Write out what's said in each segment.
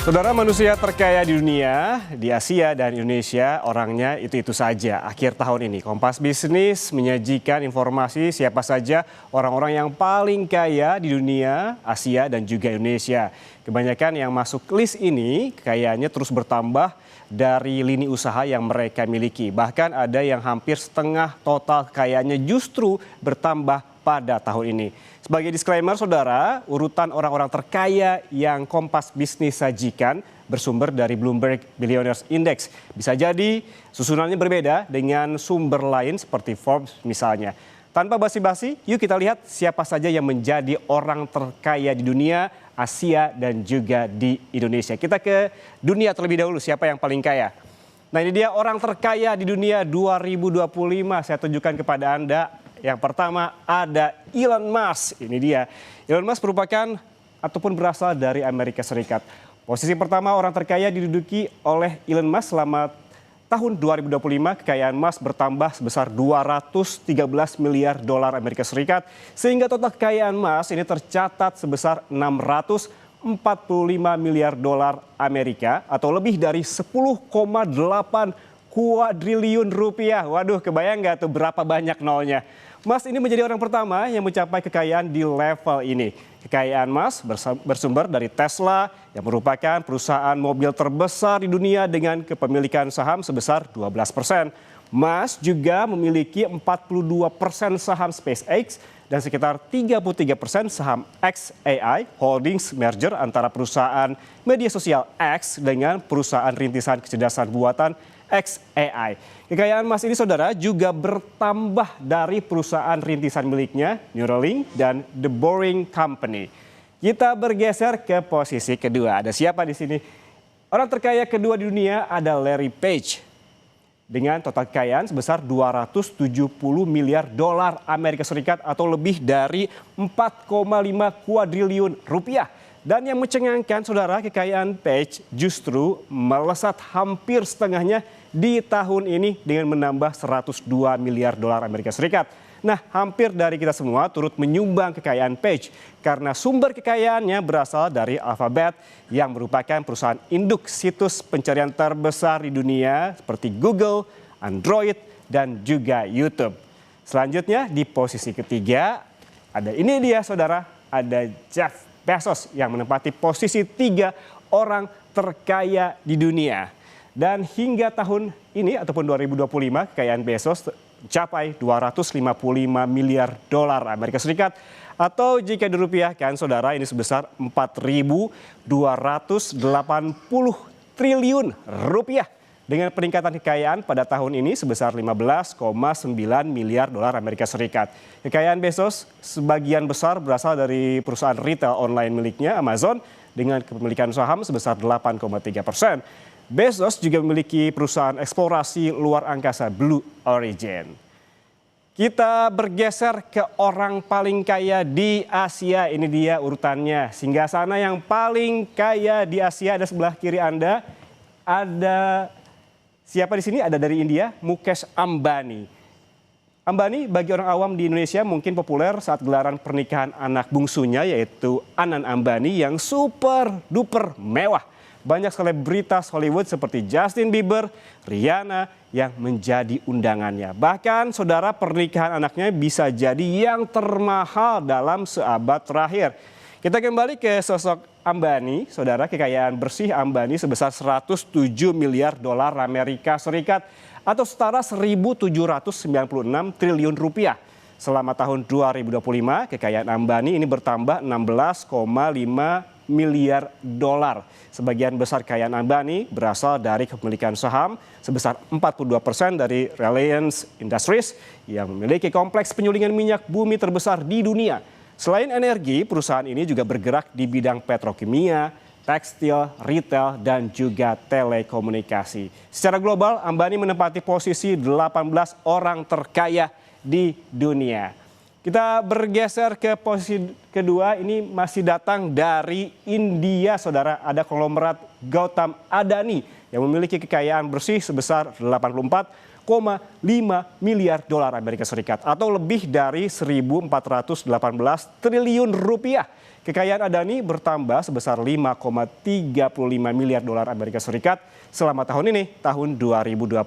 Saudara, manusia terkaya di dunia, di Asia dan Indonesia, orangnya itu-itu saja. Akhir tahun ini, Kompas Bisnis menyajikan informasi siapa saja orang-orang yang paling kaya di dunia, Asia dan juga Indonesia. Kebanyakan yang masuk list ini kekayaannya terus bertambah dari lini usaha yang mereka miliki. Bahkan ada yang hampir setengah total kekayaannya justru bertambah pada tahun ini. Sebagai disclaimer, saudara, urutan orang-orang terkaya yang Kompas Bisnis sajikan bersumber dari Bloomberg Billionaires Index. Bisa jadi susunannya berbeda dengan sumber lain seperti Forbes misalnya. Tanpa basi-basi, yuk kita lihat siapa saja yang menjadi orang terkaya di dunia, Asia dan juga di Indonesia. Kita ke dunia terlebih dahulu, siapa yang paling kaya? Nah, ini dia orang terkaya di dunia 2025. Saya tunjukkan kepada Anda. Yang pertama ada Elon Musk. Ini dia. Elon Musk merupakan ataupun berasal dari Amerika Serikat. Posisi pertama orang terkaya diduduki oleh Elon Musk selama tahun 2025. Kekayaan Musk bertambah sebesar 213 miliar dolar Amerika Serikat. Sehingga total kekayaan Musk ini tercatat sebesar 645 miliar dolar Amerika atau lebih dari 10,8 kuadriliun rupiah. Waduh, kebayang nggak tuh berapa banyak nolnya? Musk ini menjadi orang pertama yang mencapai kekayaan di level ini. Kekayaan Musk bersumber dari Tesla yang merupakan perusahaan mobil terbesar di dunia dengan kepemilikan saham sebesar 12%. Musk juga memiliki 42% saham SpaceX dan sekitar 33% saham xAI Holdings, merger antara perusahaan media sosial X dengan perusahaan rintisan kecerdasan buatan xAI. Kekayaan Musk ini, saudara, juga bertambah dari perusahaan rintisan miliknya, Neuralink dan The Boring Company. Kita bergeser ke posisi kedua. Ada siapa di sini? Orang terkaya kedua di dunia ada Larry Page dengan total kekayaan sebesar 270 miliar dolar Amerika Serikat atau lebih dari 4,5 kuadriliun rupiah. Dan yang mencengangkan, saudara, kekayaan Page justru melesat hampir setengahnya di tahun ini dengan menambah 102 miliar dolar Amerika Serikat. Nah, hampir dari kita semua turut menyumbang kekayaan Page karena sumber kekayaannya berasal dari Alphabet yang merupakan perusahaan induk situs pencarian terbesar di dunia seperti Google, Android, dan juga YouTube. Selanjutnya di posisi ketiga ada ini dia, saudara, ada Jeff Bezos yang menempati posisi 3 orang terkaya di dunia. Dan hingga tahun ini ataupun 2025 kekayaan Bezos mencapai 255 miliar dolar Amerika Serikat atau jika dirupiahkan, saudara, ini sebesar 4.280 triliun rupiah. Dengan peningkatan kekayaan pada tahun ini sebesar 15,9 miliar dolar Amerika Serikat. Kekayaan Bezos sebagian besar berasal dari perusahaan retail online miliknya Amazon dengan kepemilikan saham sebesar 8,3%. Bezos juga memiliki perusahaan eksplorasi luar angkasa Blue Origin. Kita bergeser ke orang paling kaya di Asia. Ini dia urutannya. Singgasana yang paling kaya di Asia ada sebelah kiri Anda. Ada siapa di sini? Ada dari India, Mukesh Ambani. Ambani bagi orang awam di Indonesia mungkin populer saat gelaran pernikahan anak bungsunya yaitu Anand Ambani yang super duper mewah. Banyak selebritas Hollywood seperti Justin Bieber, Rihanna yang menjadi undangannya. Bahkan, saudara, pernikahan anaknya bisa jadi yang termahal dalam seabad terakhir. Kita kembali ke sosok Ambani, saudara. Kekayaan bersih Ambani sebesar 107 miliar dolar Amerika Serikat atau setara 1.796 triliun rupiah. Selama tahun 2025, kekayaan Ambani ini bertambah 16,5 miliar dolar. Sebagian besar kekayaan Ambani berasal dari kepemilikan saham sebesar 42% dari Reliance Industries yang memiliki kompleks penyulingan minyak bumi terbesar di dunia. Selain energi, perusahaan ini juga bergerak di bidang petrokimia, tekstil, retail, dan juga telekomunikasi. Secara global, Ambani menempati posisi 18 orang terkaya di dunia. Kita bergeser ke posisi kedua, ini masih datang dari India, saudara. Ada konglomerat Gautam Adani yang memiliki kekayaan bersih sebesar 84 miliar dolar Amerika Serikat atau lebih dari 1.418 triliun rupiah. Kekayaan Adani bertambah sebesar 5,35 miliar dolar Amerika Serikat selama tahun ini, tahun 2025.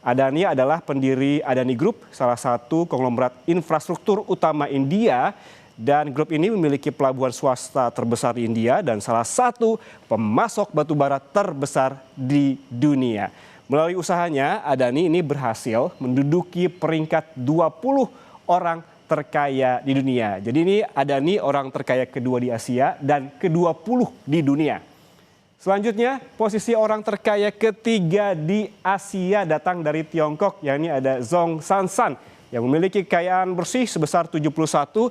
Adani adalah pendiri Adani Group, salah satu konglomerat infrastruktur utama India, dan grup ini memiliki pelabuhan swasta terbesar di India dan salah satu pemasok batubara terbesar di dunia. Melalui usahanya, Adani ini berhasil menduduki peringkat 20 orang terkaya di dunia. Jadi ini Adani orang terkaya kedua di Asia dan ke-20 di dunia. Selanjutnya, posisi orang terkaya ketiga di Asia datang dari Tiongkok, yakni ada Zhong Sansan yang memiliki kekayaan bersih sebesar 71,6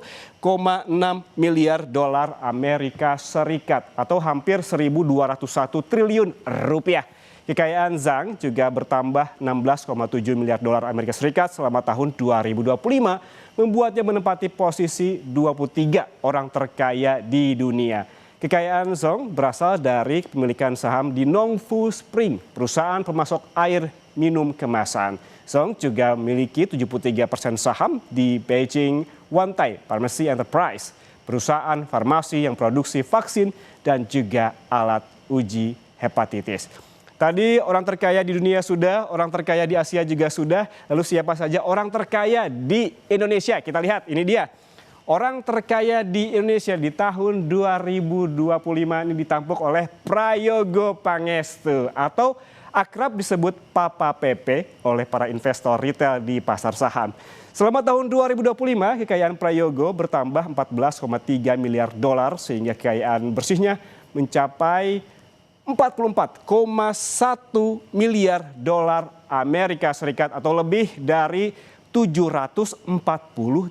miliar dolar Amerika Serikat atau hampir 1.201 triliun rupiah. Kekayaan Zhang juga bertambah 16,7 miliar dolar Amerika Serikat selama tahun 2025, membuatnya menempati posisi 23 orang terkaya di dunia. Kekayaan Zhong berasal dari kepemilikan saham di Nongfu Spring, perusahaan pemasok air minum kemasan. Zhong juga memiliki 73% saham di Beijing Wantai Pharmacy Enterprise, perusahaan farmasi yang produksi vaksin dan juga alat uji hepatitis. Tadi orang terkaya di dunia sudah, orang terkaya di Asia juga sudah. Lalu siapa saja orang terkaya di Indonesia? Kita lihat, ini dia. Orang terkaya di Indonesia di tahun 2025 ini ditampuk oleh Prayogo Pangestu atau akrab disebut Papa Pepe oleh para investor retail di pasar saham. Selama tahun 2025, kekayaan Prayogo bertambah 14,3 miliar dolar sehingga kekayaan bersihnya mencapai 44,1 miliar dolar Amerika Serikat atau lebih dari 740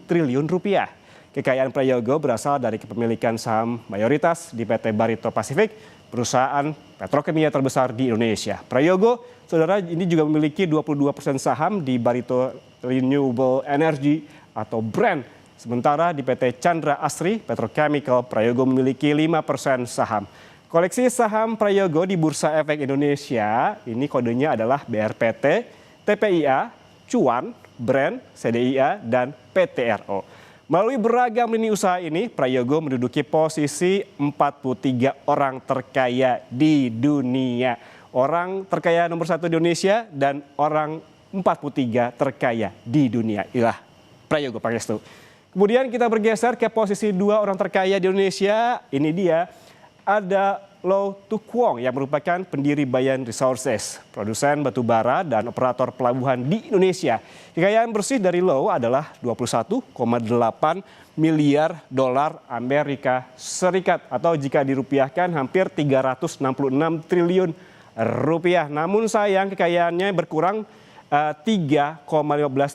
triliun rupiah. Kekayaan Prayogo berasal dari kepemilikan saham mayoritas di PT Barito Pacific, perusahaan petrokimia terbesar di Indonesia. Prayogo, saudara, ini juga memiliki 22% saham di Barito Renewable Energy atau BRAND. Sementara di PT Chandra Asri Petrochemical, Prayogo memiliki 5% saham. Koleksi saham Prayogo di Bursa Efek Indonesia, ini kodenya adalah BRPT, TPIA, Cuan, BRAND, CDIA, dan PTRO. Melalui beragam lini usaha ini, Prayogo menduduki posisi 43 orang terkaya di dunia. Orang terkaya nomor 1 di Indonesia dan orang 43 terkaya di dunia. Inilah Prayogo Pangestu. Kemudian kita bergeser ke posisi 2 orang terkaya di Indonesia. Ini dia, ada Low Tu Kwong yang merupakan pendiri Bayan Resources, produsen batubara dan operator pelabuhan di Indonesia. Kekayaan bersih dari Low adalah 21,8 miliar dolar Amerika Serikat atau jika dirupiahkan hampir 366 triliun rupiah. Namun sayang kekayaannya berkurang 3,15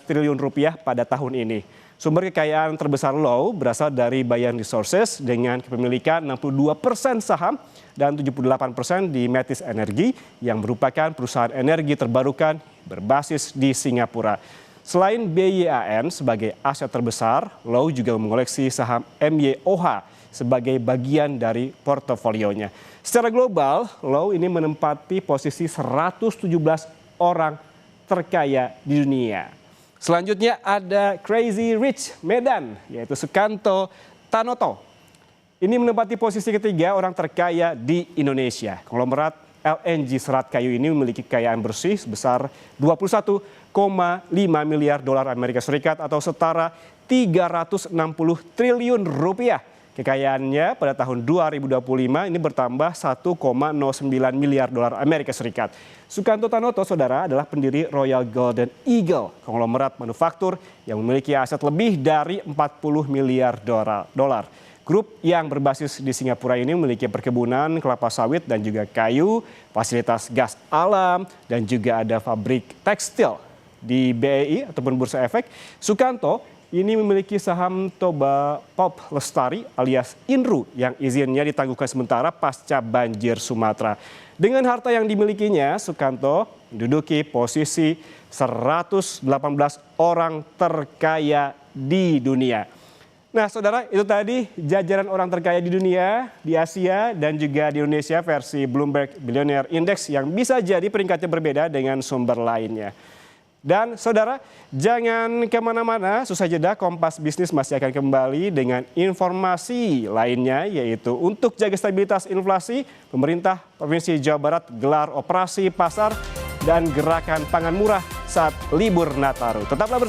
triliun rupiah pada tahun ini. Sumber kekayaan terbesar Low berasal dari Bayan Resources dengan kepemilikan 62% saham dan 78% di Metis Energy yang merupakan perusahaan energi terbarukan berbasis di Singapura. Selain BYAN sebagai aset terbesar, Low juga mengoleksi saham MYOH sebagai bagian dari portofolionya. Secara global, Low ini menempati posisi 117 orang terkaya di dunia. Selanjutnya ada Crazy Rich Medan, yaitu Sukanto Tanoto. Ini menempati posisi ketiga orang terkaya di Indonesia. Konglomerat LNG Serat Kayu ini memiliki kekayaan bersih sebesar 21,5 miliar dolar Amerika Serikat atau setara 360 triliun rupiah. Kekayaannya pada tahun 2025 ini bertambah 1,09 miliar dolar Amerika Serikat. Sukanto Tanoto, saudara, adalah pendiri Royal Golden Eagle, konglomerat manufaktur yang memiliki aset lebih dari 40 miliar dolar. Grup yang berbasis di Singapura ini memiliki perkebunan kelapa sawit dan juga kayu, fasilitas gas alam, dan juga ada pabrik tekstil. Di BEI ataupun Bursa Efek, Sukanto ini memiliki saham Toba Pop Lestari alias Inru yang izinnya ditangguhkan sementara pasca banjir Sumatera. Dengan harta yang dimilikinya, Sukanto menduduki posisi 118 orang terkaya di dunia. Nah, saudara, itu tadi jajaran orang terkaya di dunia, di Asia, dan juga di Indonesia versi Bloomberg Billionaire Index yang bisa jadi peringkatnya berbeda dengan sumber lainnya. Dan saudara, jangan kemana-mana, susah jeda Kompas Bisnis masih akan kembali dengan informasi lainnya, yaitu untuk jaga stabilitas inflasi, pemerintah Provinsi Jawa Barat gelar operasi pasar dan gerakan pangan murah saat libur Nataru. Tetaplah bersama